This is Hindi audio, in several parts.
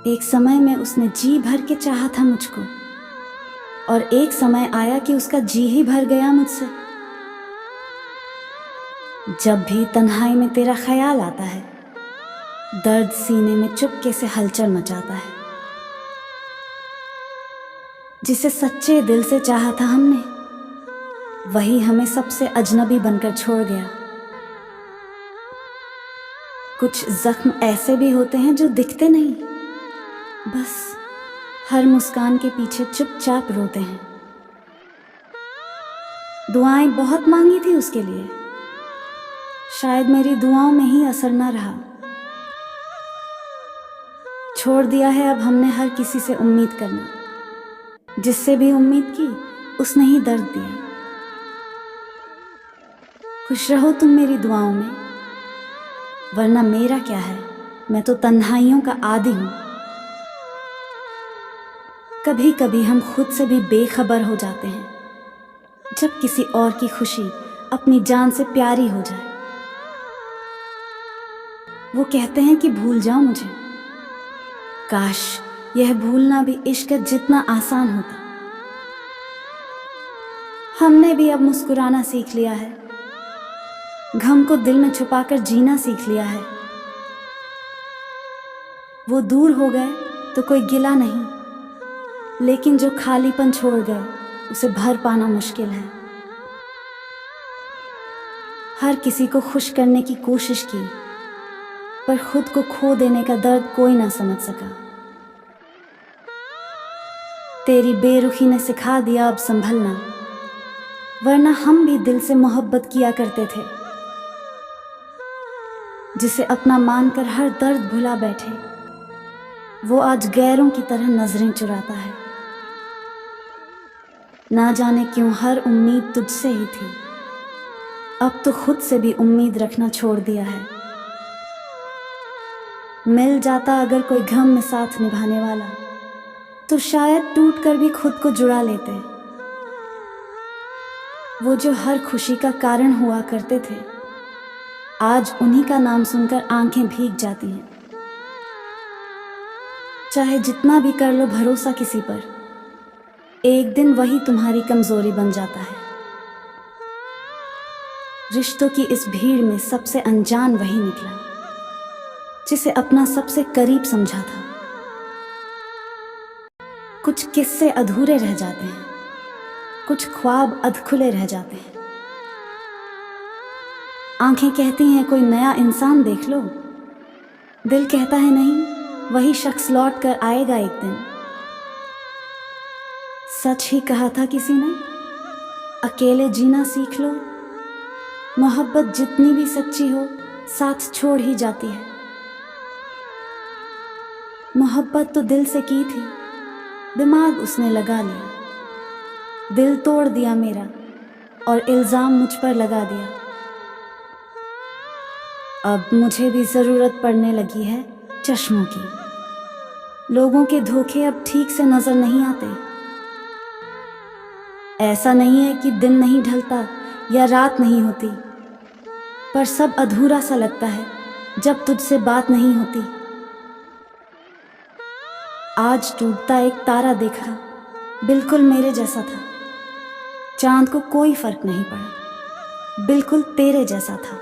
एक समय में उसने जी भर के चाहा था मुझको, और एक समय आया कि उसका जी ही भर गया मुझसे। जब भी तन्हाई में तेरा ख्याल आता है, दर्द सीने में चुपके से हलचल मचाता है। जिसे सच्चे दिल से चाहा था हमने, वही हमें सबसे अजनबी बनकर छोड़ गया। कुछ जख्म ऐसे भी होते हैं जो दिखते नहीं, बस हर मुस्कान के पीछे चुपचाप रोते हैं। दुआएं बहुत मांगी थी उसके लिए, शायद मेरी दुआओं में ही असर न रहा। छोड़ दिया है अब हमने हर किसी से उम्मीद करना, जिससे भी उम्मीद की उसने ही दर्द दिया। खुश रहो तुम मेरी दुआओं में, वरना मेरा क्या है, मैं तो तन्हाइयों का आदी हूं। कभी कभी हम खुद से भी बेखबर हो जाते हैं, जब किसी और की खुशी अपनी जान से प्यारी हो जाए। वो कहते हैं कि भूल जाओ मुझे, काश यह भूलना भी इश्क जितना आसान होता। हमने भी अब मुस्कुराना सीख लिया है, गम को दिल में छुपाकर जीना सीख लिया है। वो दूर हो गए तो कोई गिला नहीं, लेकिन जो खालीपन छोड़ गए उसे भर पाना मुश्किल है। हर किसी को खुश करने की कोशिश की, पर खुद को खो देने का दर्द कोई ना समझ सका। तेरी बेरुखी ने सिखा दिया अब संभलना, वरना हम भी दिल से मोहब्बत किया करते थे। जिसे अपना मानकर हर दर्द भुला बैठे, वो आज गैरों की तरह नजरें चुराता है। ना जाने क्यों हर उम्मीद तुझसे ही थी, अब तो खुद से भी उम्मीद रखना छोड़ दिया है। मिल जाता अगर कोई गम में साथ निभाने वाला, तो शायद टूट कर भी खुद को जुड़ा लेते। वो जो हर खुशी का कारण हुआ करते थे, आज उन्हीं का नाम सुनकर आंखें भीग जाती हैं। चाहे जितना भी कर लो भरोसा किसी पर, एक दिन वही तुम्हारी कमजोरी बन जाता है। रिश्तों की इस भीड़ में सबसे अनजान वही निकला, जिसे अपना सबसे करीब समझा था। कुछ किस्से अधूरे रह जाते हैं, कुछ ख्वाब अधखुले रह जाते हैं। आंखें कहती हैं कोई नया इंसान देख लो, दिल कहता है नहीं, वही शख्स लौट कर आएगा एक दिन। सच ही कहा था किसी ने, अकेले जीना सीख लो। मोहब्बत जितनी भी सच्ची हो, साथ छोड़ ही जाती है। मोहब्बत तो दिल से की थी, दिमाग उसने लगा लिया। दिल तोड़ दिया मेरा और इल्ज़ाम मुझ पर लगा दिया। अब मुझे भी ज़रूरत पड़ने लगी है चश्मों की। लोगों के धोखे अब ठीक से नज़र नहीं आते। ऐसा नहीं है कि दिन नहीं ढलता या रात नहीं होती, पर सब अधूरा सा लगता है जब तुझसे बात नहीं होती। आज टूटता एक तारा देखा, बिल्कुल मेरे जैसा था। चांद को कोई फर्क नहीं पड़ा, बिल्कुल तेरे जैसा था।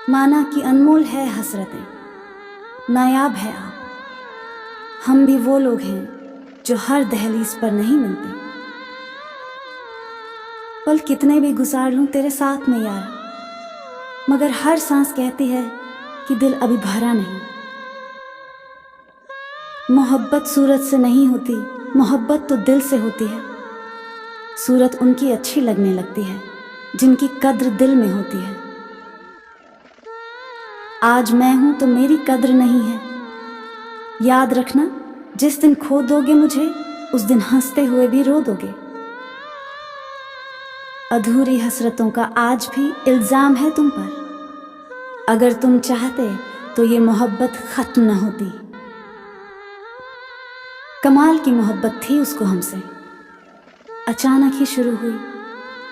माना कि अनमोल है हसरतें, नायाब है आप। हम भी वो लोग हैं जो हर दहलीज पर नहीं मिलते। पल कितने भी गुजार लूं तेरे साथ में यार, मगर हर सांस कहती है कि दिल अभी भरा नहीं। मोहब्बत सूरत से नहीं होती, मोहब्बत तो दिल से होती है। सूरत उनकी अच्छी लगने लगती है जिनकी कद्र दिल में होती है। आज मैं हूं तो मेरी कद्र नहीं है। याद रखना, जिस दिन खो दोगे मुझे, उस दिन हंसते हुए भी रो दोगे। अधूरी हसरतों का आज भी इल्जाम है तुम पर। अगर तुम चाहते तो ये मोहब्बत खत्म न होती। कमाल की मोहब्बत थी उसको हमसे, अचानक ही शुरू हुई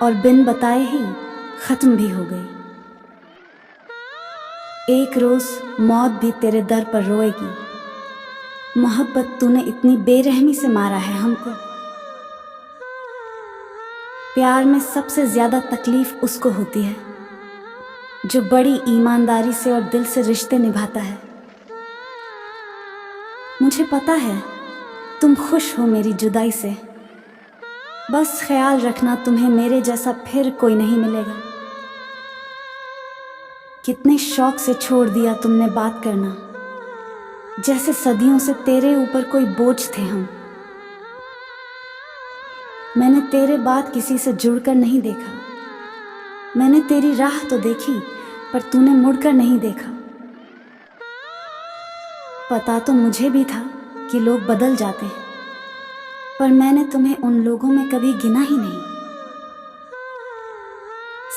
और बिन बताए ही खत्म भी हो गई। एक रोज़ मौत भी तेरे दर पर रोएगी। मोहब्बत तूने इतनी बेरहमी से मारा है हमको। प्यार में सबसे ज़्यादा तकलीफ़ उसको होती है जो बड़ी ईमानदारी से और दिल से रिश्ते निभाता है। मुझे पता है तुम खुश हो मेरी जुदाई से, बस ख्याल रखना तुम्हें मेरे जैसा फिर कोई नहीं मिलेगा। कितने शौक से छोड़ दिया तुमने बात करना, जैसे सदियों से तेरे ऊपर कोई बोझ थे हम। मैंने तेरे बाद किसी से जुड़कर नहीं देखा। मैंने तेरी राह तो देखी पर तूने मुड़कर नहीं देखा। पता तो मुझे भी था कि लोग बदल जाते हैं, पर मैंने तुम्हें उन लोगों में कभी गिना ही नहीं।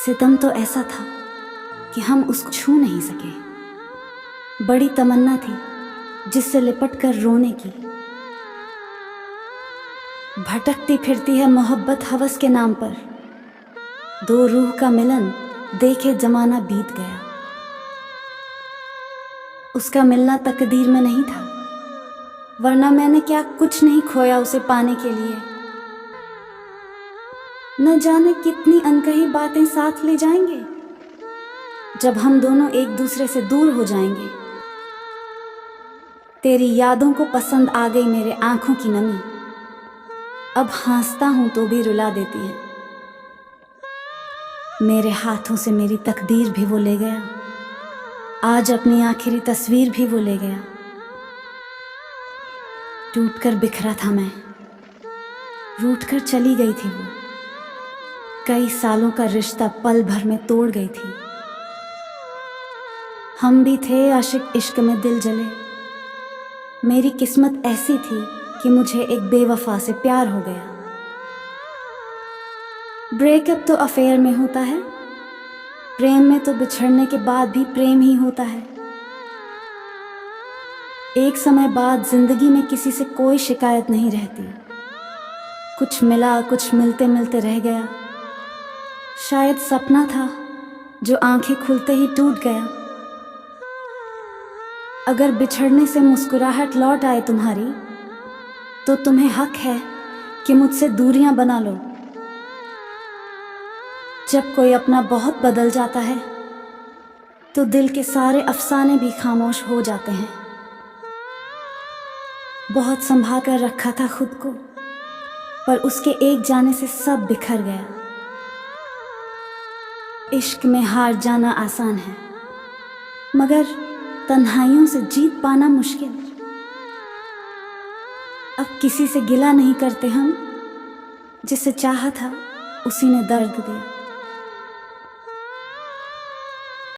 सितम तो ऐसा था कि हम उसको छू नहीं सके। बड़ी तमन्ना थी जिससे लिपट कर रोने की। भटकती फिरती है मोहब्बत हवस के नाम पर। दो रूह का मिलन देखे जमाना बीत गया। उसका मिलना तकदीर में नहीं था, वरना मैंने क्या कुछ नहीं खोया उसे पाने के लिए। न जाने कितनी अनकही बातें साथ ले जाएंगे जब हम दोनों एक दूसरे से दूर हो जाएंगे। तेरी यादों को पसंद आ गई मेरे आंखों की नमी। अब हंसता हूं तो भी रुला देती है। मेरे हाथों से मेरी तकदीर भी वो ले गया। आज अपनी आखिरी तस्वीर भी वो ले गया। टूट कर बिखरा था मैं, रूठ कर चली गई थी वो। कई सालों का रिश्ता पल भर में तोड़ गई थी। हम भी थे आशिक, इश्क में दिल जले। मेरी किस्मत ऐसी थी कि मुझे एक बेवफा से प्यार हो गया। ब्रेकअप तो अफेयर में होता है, प्रेम में तो बिछड़ने के बाद भी प्रेम ही होता है। एक समय बाद जिंदगी में किसी से कोई शिकायत नहीं रहती। कुछ मिला, कुछ मिलते मिलते रह गया। शायद सपना था जो आंखें खुलते ही टूट गया। अगर बिछड़ने से मुस्कुराहट लौट आए तुम्हारी, तो तुम्हें हक है कि मुझसे दूरियां बना लो। जब कोई अपना बहुत बदल जाता है तो दिल के सारे अफसाने भी खामोश हो जाते हैं। बहुत संभाल कर रखा था खुद को, पर उसके एक जाने से सब बिखर गया। इश्क में हार जाना आसान है, मगर तन्हाइयों से जीत पाना मुश्किल। अब किसी से गिला नहीं करते हम, जिसे चाहा था उसी ने दर्द दिया।